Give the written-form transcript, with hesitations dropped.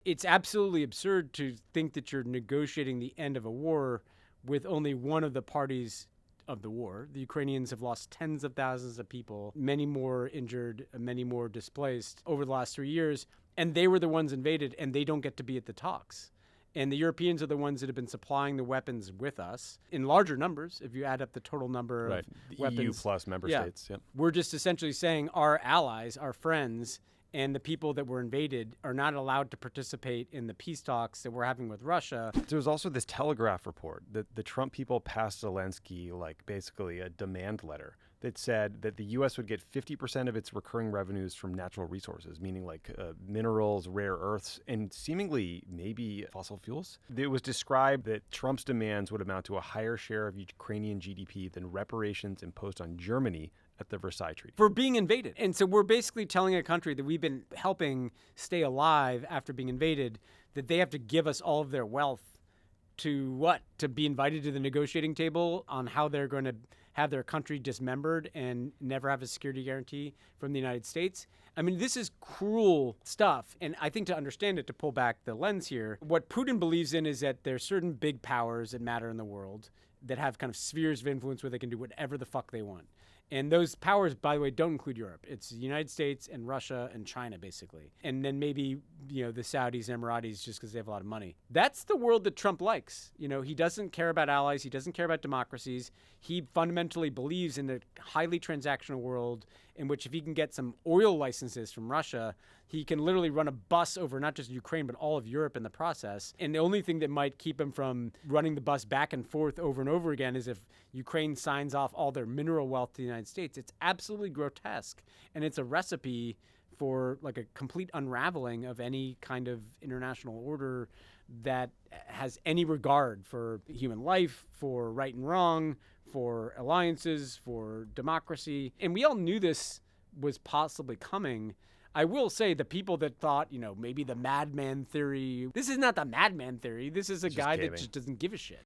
It's absolutely absurd to think that you're negotiating the end of a war with only one of the parties of the war. The Ukrainians have lost tens of thousands of people, many more injured, many more displaced over the last 3 years, and they were the ones invaded, and they don't get to be at the talks. And the Europeans are the ones that have been supplying the weapons with us in larger numbers, if you add up the total number Right. of The weapons. EU plus member Yeah. states. Yep. We're just essentially saying our allies, our friends, and the people that were invaded are not allowed to participate in the peace talks that we're having with Russia. There was also this Telegraph report that the Trump people passed Zelensky, like basically a demand letter that said that the U.S. would get 50% of its recurring revenues from natural resources, meaning like minerals, rare earths, and seemingly maybe fossil fuels. It was described that Trump's demands would amount to a higher share of Ukrainian GDP than reparations imposed on Germany at the Versailles Treaty. For being invaded. And so we're basically telling a country that we've been helping stay alive after being invaded that they have to give us all of their wealth to what? To be invited to the negotiating table on how they're going to have their country dismembered and never have a security guarantee from the United States. I mean, this is cruel stuff. And I think to understand it, to pull back the lens here, what Putin believes in is that there's certain big powers that matter in the world that have kind of spheres of influence where they can do whatever the fuck they want. And those powers, by the way, don't include Europe. It's the United States and Russia and China, basically. And then maybe, the Saudis and Emiratis just because they have a lot of money. That's the world that Trump likes. He doesn't care about allies. He doesn't care about democracies. He fundamentally believes in a highly transactional world in which if he can get some oil licenses from Russia, he can literally run a bus over not just Ukraine, but all of Europe in the process. And the only thing that might keep him from running the bus back and forth over and over again is if Ukraine signs off all their mineral wealth to the United States. It's absolutely grotesque. And it's a recipe for like a complete unraveling of any kind of international order that has any regard for human life, for right and wrong, for alliances, for democracy. And we all knew this was possibly coming. I will say the people that thought, maybe the madman theory, this is not the madman theory. This is a guy that just doesn't give a shit.